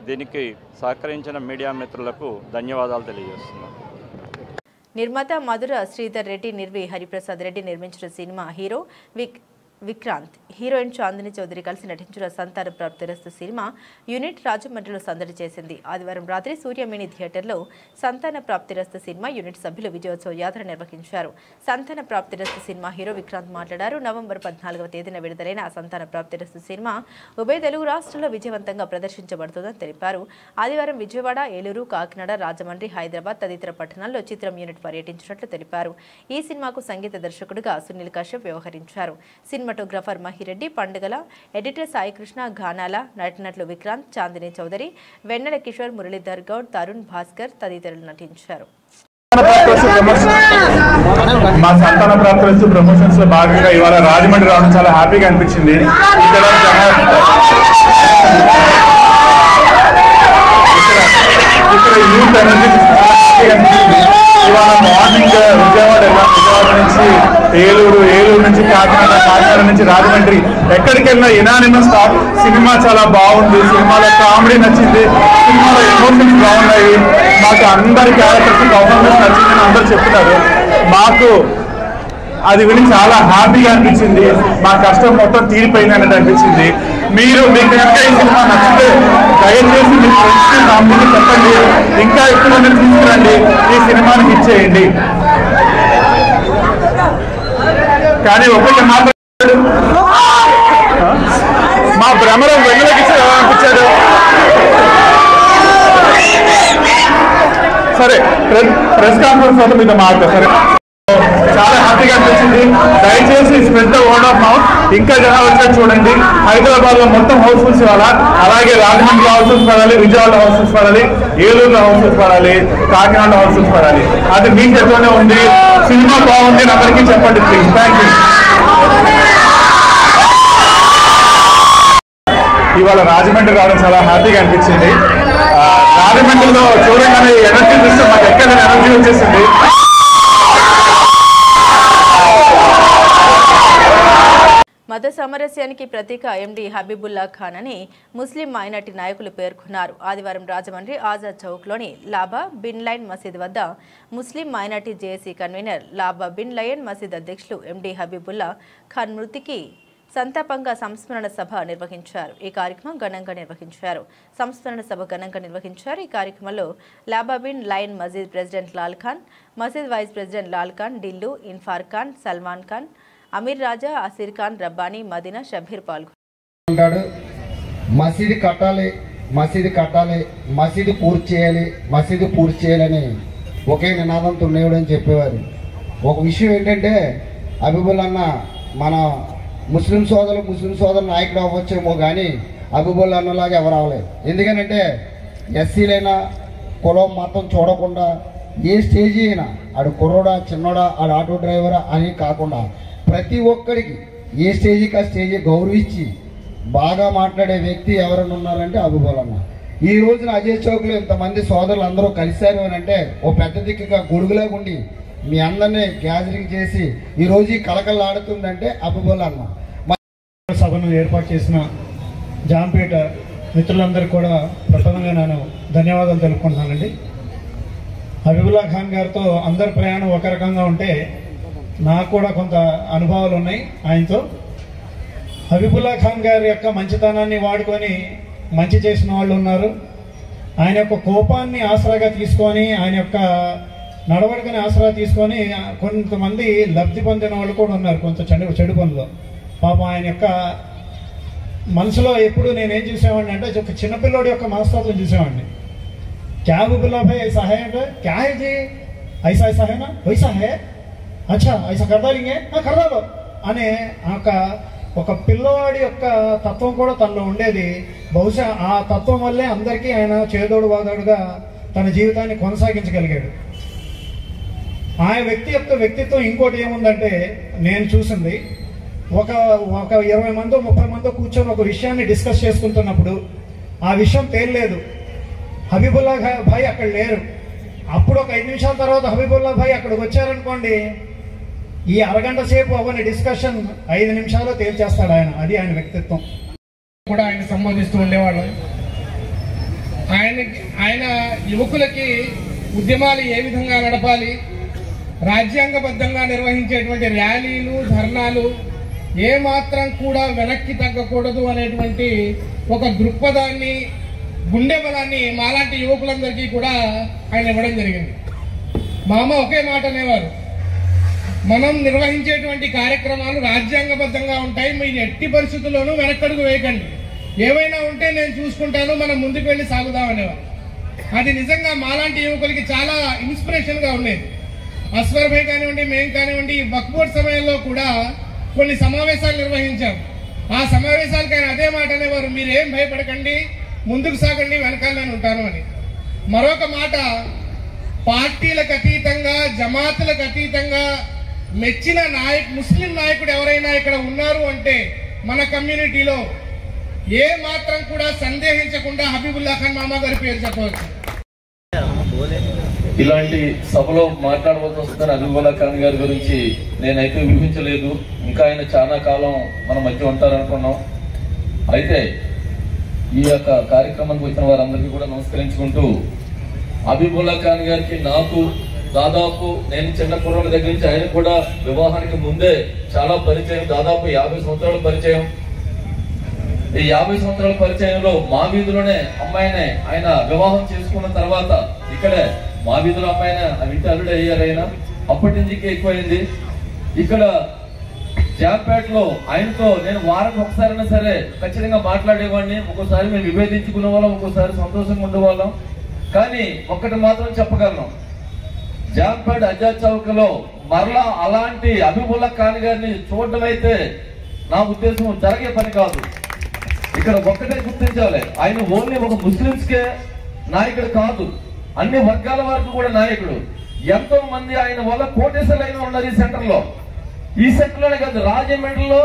దీనికి సహకరించిన మీడియా మిత్రులకు ధన్యవాదాలు తెలియజేస్తున్నాను. నిర్మాత మధుర శ్రీధర్ రెడ్డి, నిర్వి హరిప్రసాద్ రెడ్డి నిర్మించిన cinema hero Vikrant, heroine Chandini Chowdary కలిసి నటించిన సంతాన ప్రాప్తిరస్తు సినిమా యూనిట్ రాజమండ్రిలో సందడి చేసింది. ఆదివారం రాత్రి సూర్యమిని థియేటర్లో సంతాన ప్రాప్తిరస్తు సినిమా యూనిట్ సభ్యులు విజయోత్సవ యాత్ర నిర్వహించారు. సంతాన ప్రాప్తిరస్తు సినిమా హీరో విక్రాంత్ మాట్లాడారు. నవంబర్ 14వ తేదీన విడుదలైన సంతాన ప్రాప్తిరస్తు సినిమా ఉభయ తెలుగు రాష్ట్రాల్లో విజయవంతంగా ప్రదర్శించబడుతుందని తెలిపారు. ఆదివారం విజయవాడ, ఏలూరు, కాకినాడ, రాజమండ్రి, హైదరాబాద్ తదితర పట్టణాల్లో చిత్రం యూనిట్ పర్యటించినట్లు తెలిపారు. ఈ సినిమాకు సంగీత దర్శకుడిగా సునీల్ కశ్యప్ వ్యవహరించారు. సినిమాటోగ్రాఫర్ మహిరెడ్డి, పండుగల ఎడిటర్ సాయికృష్ణ, గానాల నటినట్లు విక్రాంత్, చాందిని చౌదరి, వెన్నెల కిషోర్, మురళీధర్ గౌడ్, తరుణ్ భాస్కర్ తదితరులు నటించారు. మా సంతాన ప్రాప్తి ప్రమోషన్స్ లో భాగంగా ఇవాళ రాజమండ్రి రావడం చాలా హ్యాపీగా అనిపించింది. ఇక్కడ యూత్ ఎనర్జీ ఇవాళ మార్నింగ్ విజయవాడ నుంచి ఏలూరు నుంచి కాకినాడ నుంచి రాజమండ్రి, ఎక్కడికి వెళ్ళినా యునానిమస్ టాక్ సినిమా చాలా బాగుంది, సినిమాలో కామెడీ నచ్చింది, సినిమాలో ఎమోషన్స్ బాగున్నాయి, మాకు అందరి క్యారెక్టర్స్ పర్ఫార్మెన్స్ నచ్చిందని అందరూ చెప్తున్నారు. మాకు అది విని చాలా హ్యాపీగా అనిపించింది. మా కష్టం మొత్తం తీరిపోయిందని అనిపించింది. మీకు కనుక ఈ సినిమా నచ్చితే దయచేసి మీ ఫ్రెండ్స్కి, ఫ్యామిలీకి చెప్పండి, ఇంకా ఎక్కువ మంది తీసుకురండి, ఈ సినిమాని ఇచ్చేయండి. కానీ ఒకటి మాత్రం మా భ్రమలో వెన్నెలకి అనిపించాడు. సరే, ప్రెస్ కాన్ఫరెన్స్ వల్ల మీతో మాట్లాడతారు. సరే, చాలా హ్యాపీగా అనిపించింది. దయచేసి spread the word of mouth, ఇంకా జనాలు వచ్చారు చూడండి. హైదరాబాద్ లో మొత్తం హౌస్ఫుల్స్ ఇవ్వాలా, అలాగే రాజమండ్రిలో హౌస్ఫుల్స్ పడాలి, విజయవాడలో హౌస్ఫుల్స్ పడాలి, ఏలూరులో హౌస్ఫుల్స్ పడాలి, కాకినాడలో హౌస్ఫుల్స్ పడాలి. అది మీ చేతిలోనే ఉంది. సినిమా బాగుంది అని అందరికీ చెప్పండి ప్లీజ్. Thank you. ఇవాళ రాజమండ్రి రావడం చాలా హ్యాపీగా అనిపించింది. రాజమండ్రిలో చూడగానే ఎనర్జీ చూస్తే మాకు ఎక్కడ ఎనర్జీ వచ్చేసింది. మత సామరస్యానికి ప్రతీక ఎండి హబీబుల్లా ఖాన్ అని ముస్లిం మైనార్టీ నాయకులు పేర్కొన్నారు. ఆదివారం రాజమండ్రి ఆజాద్ చౌక్లోని లాబా బిన్ లైన్ మసీద్ వద్ద ముస్లిం మైనార్టీ జేఏసీ కన్వీనర్ లాబా బిన్ లయన్ మసీద్ అధ్యక్షులు ఎండి హబీబుల్లా ఖాన్ మృతికి సంతాపంగా సంస్మరణ సభ నిర్వహించారు. ఈ కార్యక్రమం ఘనంగా నిర్వహించారు. ఈ కార్యక్రమంలో లాబా బిన్ లయన్ మసీద్ ప్రెసిడెంట్ లాల్ ఖాన్, మసీద్ వైస్ ప్రెసిడెంట్ లాల్ ఖాన్, ఢిల్లు, ఇన్ఫార్ ఖాన్, సల్మాన్ ఖాన్, అమీర్ రాజా, అసీర్ ఖాన్, రబ్బానీ, మదీనా, షబీర్ పాల్గొన్నారు. మసీదు కట్టాలి, మసీదు పూర్తి చేయాలని ఒకే నినాదంతో ఉండేవాడని చెప్పేవారు. ఒక విషయం ఏంటంటే హబీబుల్లా అన్న మన ముస్లిం సోదరులు నాయకుడు అవ్వచ్చేమో కానీ హబీబుల్లా అన్నలాగా ఎవరు అవ్వలేదు. ఎందుకనంటే ఎస్సీలైనా కులం మతం చూడకుండా ఏ స్టేజీ అయినా ఆడు కుర్రోడా చిన్నోడా ఆడు ఆటో డ్రైవరా అని కాకుండా ప్రతి ఒక్కరికి ఏ స్టేజీకి ఆ స్టేజీ గౌరవించి బాగా మాట్లాడే వ్యక్తి ఎవరైనా ఉన్నారంటే హబీబుల్లా అన్న. ఈ రోజున అజయ్ చౌక్లో ఇంతమంది సోదరులు అందరూ కలిశారు అని అంటే ఓ పెద్ద దిక్కుగా గొడుగులాగా ఉండి మీ అందరినీ గ్యాదరింగ్ చేసి ఈరోజు ఈ కలకల్లాడుతుందంటే హబీబుల్లా అన్న. సభను ఏర్పాటు చేసిన జాంపేట మిత్రులందరికీ కూడా ప్రథమంగా నేను ధన్యవాదాలు తెలుపుకుంటున్నానండి. హబీబుల్లా ఖాన్ గారితో అందరి ప్రయాణం ఒక రకంగా ఉంటే నాకు కూడా కొంత అనుభవాలు ఉన్నాయి ఆయనతో. హబీబుల్లా ఖాన్ గారి యొక్క మంచితనాన్ని వాడుకొని మంచి చేసిన వాళ్ళు ఉన్నారు. ఆయన యొక్క కోపాన్ని ఆసరాగా తీసుకొని ఆయన యొక్క నడవడికని ఆసరా తీసుకొని కొంతమంది లబ్ధి పొందిన వాళ్ళు కూడా ఉన్నారు కొంత చెడు పనులు. పాపం ఆయన యొక్క మనసులో ఎప్పుడు నేనేం చూసేవాడిని అంటే ఒక చిన్నపిల్లోడి యొక్క మనస్తత్వం చూసేవాడిని. क्या हबीबुल्ला भाई ऐसा है क्या है जी ऐसा ऐसा है ना वैसा है अच्छा ऐसा कर डालेंगे कर डालो అనే ఒక పిల్లవాడి యొక్క తత్వం కూడా తనలో ఉండేది. బహుశా ఆ తత్వం వల్లే అందరికీ ఆయన చేదోడు వాదోడుగా తన జీవితాన్ని కొనసాగించగలిగాడు. ఆ వ్యక్తి యొక్క వ్యక్తిత్వం ఇంకోటి ఏముందంటే నేను చూసింది ఒక 20 మందో 30 మందో కూర్చొని ఒక విషయాన్ని డిస్కస్ చేసుకుంటున్నప్పుడు ఆ విషయం తేలలేదు. హబీబుల్లా భాయ్ అక్కడ లేరు. అప్పుడు ఒక 5 నిమిషాల తర్వాత హబీబుల్లా భాయ్ అక్కడికి వచ్చారనుకోండి, ఈ అరగంట సేపు అవన్నీ డిస్కషన్ 5 నిమిషాల్లో తేల్చేస్తాడు ఆయన. అది ఆయన వ్యక్తిత్వం. కూడా ఆయన సంబోధిస్తూ ఉండేవాడు. ఆయన యువకులకి ఉద్యమాలు ఏ విధంగా నడపాలి, రాజ్యాంగబద్ధంగా నిర్వహించేటువంటి ర్యాలీలు ధర్నాలు ఏ మాత్రం కూడా వెనక్కి తగ్గకూడదు అనేటువంటి ఒక దృక్పథాన్ని గుండె బలాన్ని మాలాంటి యువకులందరికీ కూడా ఆయన ఇవ్వడం జరిగింది. మా అమ్మ ఒకే మాట అనేవారు, మనం నిర్వహించేటువంటి కార్యక్రమాలు రాజ్యాంగబద్ధంగా ఉంటాయి, మీరు ఎట్టి పరిస్థితుల్లోనూ వెనక్కడుగు వేయకండి, ఏవైనా ఉంటే నేను చూసుకుంటాను, మనం ముందుకు వెళ్ళి సాగుదాం అనేవారు. అది నిజంగా మాలాంటి యువకులకి చాలా ఇన్స్పిరేషన్ గా ఉండేది. అస్వర్ భాయ్ కానివ్వండి, మేము కానివ్వండి, వక్ఫ్ బోర్డ్ సమయంలో కూడా కొన్ని సమావేశాలు నిర్వహించాం. ఆ సమావేశాలకు ఆయన అదే మాట అనేవారు, మీరేం భయపడకండి, ముందుకు సాగండి, వెనకాల నేను ఉంటాను అని. మరొక మాట, పార్టీలకు అతీతంగా జమాతులకు అతీతంగా మెచ్చిన ముస్లిం నాయకుడు ఎవరైనా ఇక్కడ ఉన్నారు అంటే మన కమ్యూనిటీలో ఏ మాత్రం కూడా సందేహించకుండా హబీబుల్లా ఖాన్ మామా గారి పేరు చెప్పవచ్చు. ఇలాంటి సభలో మాట్లాడవలసి వస్తుందని హబీబుల్లా ఖాన్ గారి గురించి నేనైతే ఊహించలేదు. ఇంకా ఆయన చాలా కాలం మన మధ్య ఉంటారనుకున్నాం. అయితే ఈ యొక్క కార్యక్రమానికి వచ్చిన వారందరికీ కూడా నమస్కరించుకుంటూ, హబీబుల్లా ఖాన్ గారికి నాకు దాదాపు నేను చిన్న కుర్రోళ్ళ దగ్గర నుంచి ఆయన కూడా వివాహానికి ముందే చాలా పరిచయం, దాదాపు 50 సంవత్సరాల పరిచయం. ఈ 50 సంవత్సరాల పరిచయంలో మా వీధిలోనే అమ్మాయినే ఆయన వివాహం చేసుకున్న తర్వాత ఇక్కడే మా వీధిలో అమ్మాయినే ఇంటి అల్లుడు అయ్యారు ఆయన. అప్పటి నుంచి ఎక్కువైంది. ఇక్కడ జాంపేటలో ఆయనతో నేను వారం ఒకసారైనా సరే ఖచ్చితంగా మాట్లాడేవాడిని. ఒక్కోసారి మేము విభేదించుకునే వాళ్ళం, ఒక్కోసారి సంతోషంగా ఉండేవాళ్ళం. కానీ ఒక్కటి మాత్రం చెప్పగలను, జాంపేట అజాద్ చౌక్ లో మరలా అలాంటి హబీబుల్లా ఖాన్ గారిని చూడడం అయితే నా ఉద్దేశం జరిగే పని కాదు. ఇక్కడ ఒక్కటే గుర్తించాలి, ఆయన ఓన్లీ ఒక ముస్లింస్ కే నాయకుడు కాదు, అన్ని వర్గాల వారికి కూడా నాయకుడు. ఎంతో మంది ఆయన వల్ల కోటేశ్వరులు అయినా ఉన్నారు ఈ సెంటర్ లో. ఈ సెంటర్ లోనే కాదు, రాజమండ్రిలో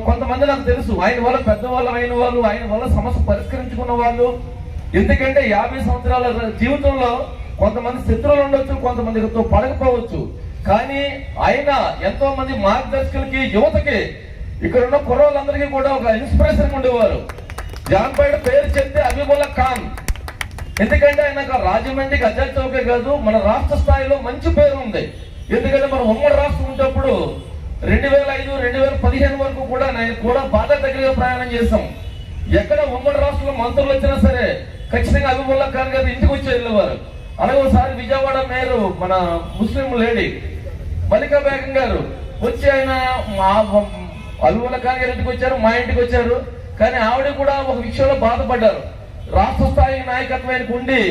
కొంతమంది నాకు తెలుసు, ఆయన వల్ల పెద్దవాళ్ళు అయిన వాళ్ళు, ఆయన వల్ల సమస్య పరిష్కరించుకున్న వాళ్ళు. ఎందుకంటే 50 సంవత్సరాల జీవితంలో కొంతమంది శత్రువులు ఉండొచ్చు, కొంతమందితో పడకపోవచ్చు, కానీ ఆయన ఎంతో మంది మార్గదర్శకులకి, యువతకి, ఇక్కడ ఉన్న కుర్రోళ్ళందరికీ కూడా ఒక ఇన్స్పిరేషన్ ఉండేవారు. జాంపేట పేరు చెప్తే హబీబుల్లా ఖాన్, ఎందుకంటే ఆయన రాజమండ్రికి అజాద్ చౌకే కాదు, మన రాష్ట్ర స్థాయిలో మంచి పేరు ఉంది. ఎందుకంటే మనం ఉమ్మడి రాష్ట్రం ఉన్నప్పుడు 2005, 2015 వరకు కూడా నేను కూడా బాగా దగ్గరగా ప్రయాణం చేశాం. ఎక్కడ ఉమ్మడి రాష్ట్రంలో మంత్రులు వచ్చినా సరే ఖచ్చితంగా హబీబుల్లా ఖాన్ గారు ఇంటికి వచ్చి వెళ్ళేవారు. అలాగే ఒకసారి విజయవాడ మేయర్ మన ముస్లిం లేడీ మల్లికా బేగం గారు వచ్చి ఆయన హబీబుల్లా ఖాన్ గారి ఇంటికి వచ్చారు, మా ఇంటికి వచ్చారు. కానీ ఆవిడ కూడా ఒక విషయంలో బాధపడ్డారు. రాష్ట్ర స్థాయి నాయకత్వానికి ఉండి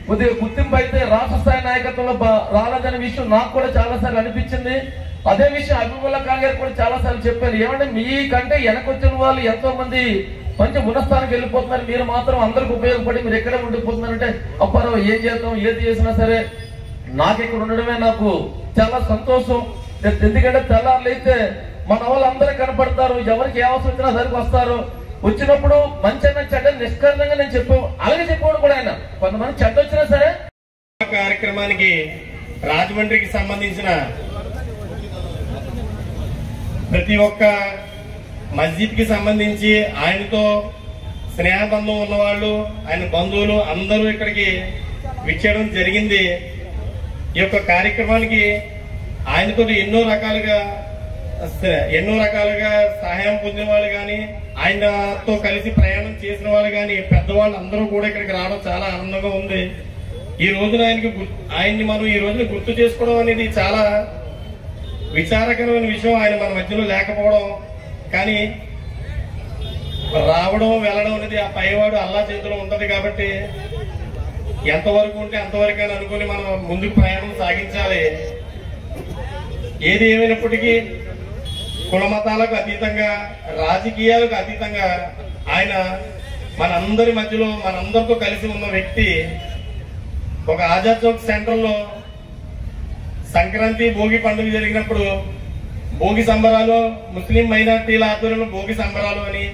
కొద్దిగా గుర్తింపు అయితే రాష్ట్ర స్థాయి నాయకత్వంలో రాలేదనే విషయం నాకు కూడా చాలాసార్లు అనిపించింది. అదే విషయం హబీబుల్లా ఖాన్ గారు కూడా చాలాసార్లు చెప్పారు. ఏమంటే మీకంటే వెనకొచ్చిన వాళ్ళు ఎంతో మంది మంచి ఉన్నతానికి వెళ్ళిపోతున్నారు, మీరు మాత్రం అందరికి ఉపయోగపడి మీరు ఎక్కడే ఉండిపోతున్నారంటే అప్పారావు ఏం చేద్దాం, ఏది చేసినా సరే నాకు ఇక్కడ ఉండడమే నాకు చాలా సంతోషం. ఎందుకంటే తెల్లారులైతే మన వాళ్ళందరూ కనపడతారు, ఎవరికి ఏ అవసరం వచ్చినా సరికి వస్తారు. వచ్చినప్పుడు మంచి అన్న చెడ్డ నిష్కరణంగా నేను అలాగే చెప్పాడు కూడా ఆయన. కొంతమంది చెడ్డ వచ్చినా సరే కార్యక్రమానికి రాజమండ్రికి సంబంధించిన ప్రతి ఒక్క మస్జిద్ కి సంబంధించి ఆయనతో స్నేహబంధం ఉన్నవాళ్ళు, ఆయన బంధువులు అందరూ ఇక్కడికి విచ్చేయడం జరిగింది. ఈ యొక్క కార్యక్రమానికి ఆయనతో ఎన్నో రకాలుగా సహాయం పొందిన వాళ్ళు కానీ, ఆయనతో కలిసి ప్రయాణం చేసిన వాళ్ళు కానీ, పెద్దవాళ్ళు అందరూ కూడా ఇక్కడికి రావడం చాలా ఆనందంగా ఉంది. ఈ రోజున ఆయన్ని మనం ఈ రోజున గుర్తు చేసుకోవడం అనేది చాలా విచారకరమైన విషయం. ఆయన మన మధ్యలో లేకపోవడం, కానీ రావడం వెళ్ళడం అనేది ఆ పైవాడు అల్లా చేతిలో ఉంటది. కాబట్టి ఎంతవరకు ఉంటే అంతవరకు అని అనుకుని మనం ముందుకు ప్రయాణం సాగించాలి. ఏది ఏమైనప్పటికీ కుల మతాలకు అతీతంగా, రాజకీయాలకు అతీతంగా ఆయన మనందరి మధ్యలో మనందరితో కలిసి ఉన్న వ్యక్తి. ఒక ఆజాద్ చౌక్ సెంటర్ లో సంక్రాంతి భోగి పండుగ జరిగినప్పుడు భోగి సంబరాలు, ముస్లిం మైనార్టీల ఆధ్వర్యంలో భోగి సంబరాలు అని,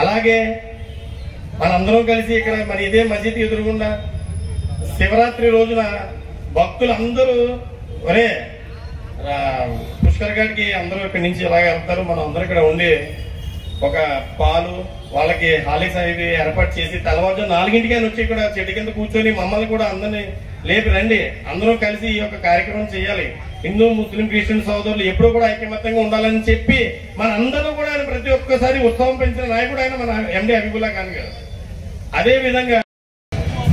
అలాగే మనందరం కలిసి ఇక్కడ మరి ఇదే మస్జిద్ ఎదురుగుండా శివరాత్రి రోజున భక్తులందరూ ఒరే పుష్కర్ ఘాట్కి అందరూ ఇక్కడి నుంచి ఇలాగ వెళ్తారు, మనం అందరూ ఇక్కడ ఉండి ఒక పాలు వాళ్ళకి హాలిక్స్ అవి ఏర్పాటు చేసి తెల్లవారుజాము 4 వచ్చి ఇక్కడ చెట్టు కింద కూర్చొని మమ్మల్ని కూడా అందరినీ లేపి రండి, అందరూ కలిసి ఈ యొక్క కార్యక్రమం చేయాలి, హిందూ ముస్లిం క్రిస్టియన్ సోదరులు ఎప్పుడూ కూడా ఐకమత్యంగా ఉండాలని చెప్పి మన అందరూ కూడా ఆయన ప్రతి ఒక్కసారి ఉత్సవం పెంచిన నాయకుడు ఆయన మన ఎండి హబీబుల్లా ఖాన్ గారు. అదే విధంగా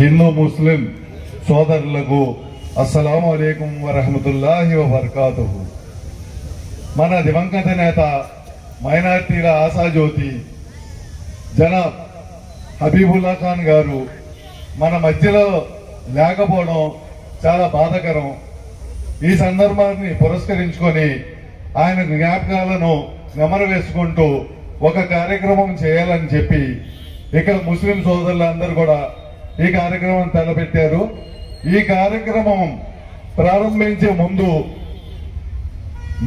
హిందూ ముస్లిం సోదరులకు అస్సలాము అలైకుం వరహమతుల్లాహి వబర్కాతుహు. మన దివంగత నేత, మైనార్టీల ఆశాజ్యోతి జనాబ్ హబీబుల్లా ఖాన్ గారు మన మధ్యలో లేకపోవడం చాలా బాధాకరం. ఈ సందర్భాన్ని పురస్కరించుకొని ఆయన జ్ఞాపకాలను నెమరు వేసుకుంటూ ఒక కార్యక్రమం చేయాలని చెప్పి ఇక్కడ ముస్లిం సోదరులందరూ కూడా ఈ కార్యక్రమం తలపెట్టారు. ఈ కార్యక్రమం ప్రారంభించే ముందు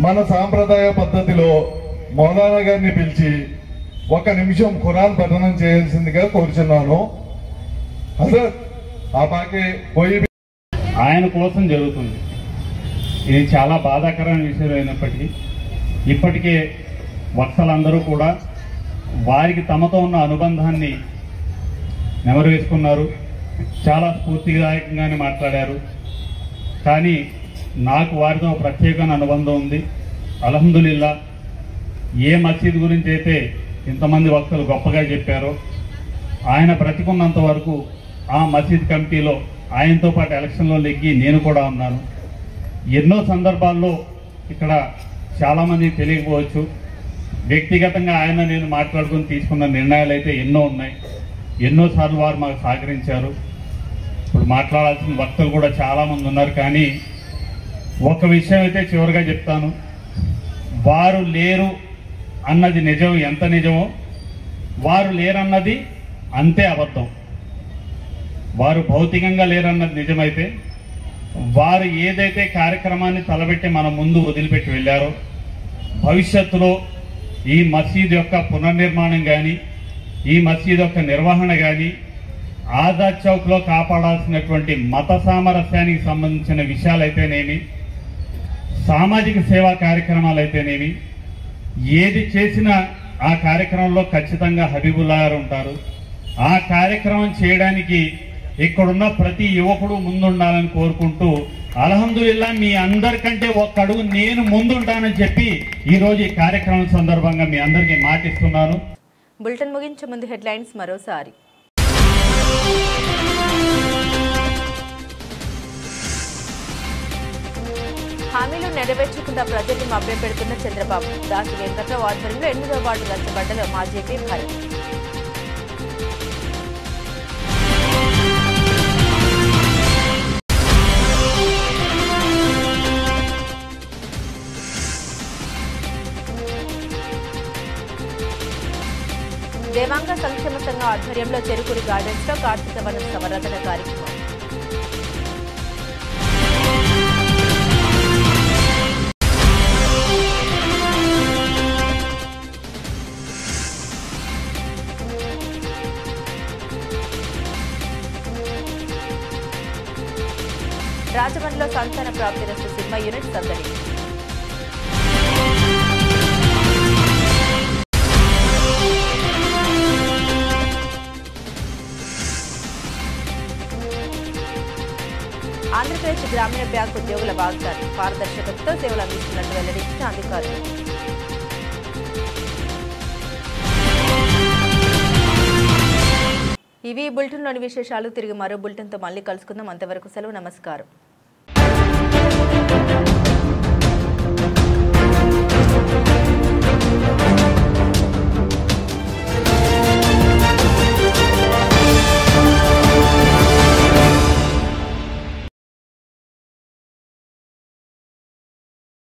మన సాంప్రదాయ పద్ధతిలో మౌలానా గారిని పిలిచి 1 నిమిషం ఖురాన్ పఠనం చేయాల్సిందిగా కోరుచున్నాను. హజరత్ ఆపాకే పోయి ఆయన కోసం జరుగుతుంది. ఇది చాలా బాధాకరమైన విషయం అయినప్పటికీ ఇప్పటికే వత్సలందరూ కూడా వారికి తమతో ఉన్న అనుబంధాన్ని నెమరు వేసుకున్నారు. చాలా స్ఫూర్తిదాయకంగానే మాట్లాడారు. కానీ నాకు వారితో ప్రత్యేకమైన అనుబంధం ఉంది. అల్హమ్దులిల్లా ఏ మసీద్ గురించి అయితే ఇంతమంది వక్తలు గొప్పగా చెప్పారో, ఆయన బ్రతికున్నంత వరకు ఆ మసీద్ కమిటీలో ఆయనతో పాటు ఎలక్షన్లో లెగ్గి నేను కూడా ఉన్నాను. ఎన్నో సందర్భాల్లో ఇక్కడ చాలామంది తెలియకపోవచ్చు, వ్యక్తిగతంగా ఆయన నేను మాట్లాడుకుని తీసుకున్న నిర్ణయాలు అయితే ఎన్నో ఉన్నాయి. ఎన్నోసార్లు వారు మాకు సహకరించారు. ఇప్పుడు మాట్లాడాల్సిన వక్తలు కూడా చాలామంది ఉన్నారు. కానీ ఒక విషయం అయితే చివరిగా చెప్తాను, వారు లేరు అన్నది నిజం. ఎంత నిజమో వారు లేరన్నది అంతే అబద్ధం. వారు భౌతికంగా లేరన్నది నిజమైతే, వారు ఏదైతే కార్యక్రమాన్ని తలబెట్టి మన ముందు వదిలిపెట్టి వెళ్ళారో, భవిష్యత్తులో ఈ మసీద్ యొక్క పునర్నిర్మాణం కానీ, ఈ మసీద్ యొక్క నిర్వహణ కానీ, ఆజాద్ చౌక్లో కాపాడాల్సినటువంటి మత సామరస్యానికి సంబంధించిన విషయాలైతేనేమి, సామాజిక సేవా కార్యక్రమాలు అయితేనేమి, ఏది చేసినా ఆ కార్యక్రమంలో ఖచ్చితంగా హబీబుల్లా గారు ఉంటారు. ఆ కార్యక్రమం చేయడానికి ఇక్కడున్న ప్రతి యువకుడు ముందుండాలని కోరుకుంటూ, అల్హమ్దులిల్లా మీ అందరికంటే 1 అడుగు నేను ముందుంటానని చెప్పి ఈరోజు ఈ కార్యక్రమం సందర్భంగా మీ అందరికీ మాటిస్తున్నాను. బులెటిన్ ముగించే ముందు హెడ్లైన్స్ మరోసారి. హామీలు నెరవేర్చకుండా ప్రజల్ని మభ్యపెడుతున్న చంద్రబాబు. దాసి వెంకట్రావు ఆధ్వర్యంలో 8వ వార్డు రచ్చబండలో మాజీ ఎంపీ భరత్. దేవాంగ సంక్షేమ సంఘం ఆధ్వర్యంలో చెరుకూరి గార్డెన్స్ లో కార్తీక వనం సంవర్ధన కార్యక్రమం. రాజమండ్రిలో సంతాన ప్రాప్తిరస్తు సినిమా యూనిట్ సందడి. ఆంధ్రప్రదేశ్ గ్రామీణ బ్యాంకు ఉద్యోగుల వాగ్దానం పారదర్శకతతో సేవలు అందిస్తున్నట్టు వెల్లడించిన అధికారులు. ఇవి బులెటిన్లోని విశేషాలు. తిరిగి మరో బులెటిన్తో మళ్ళీ కలుసుకుందాం. అంతవరకు సెలవు. నమస్కారం.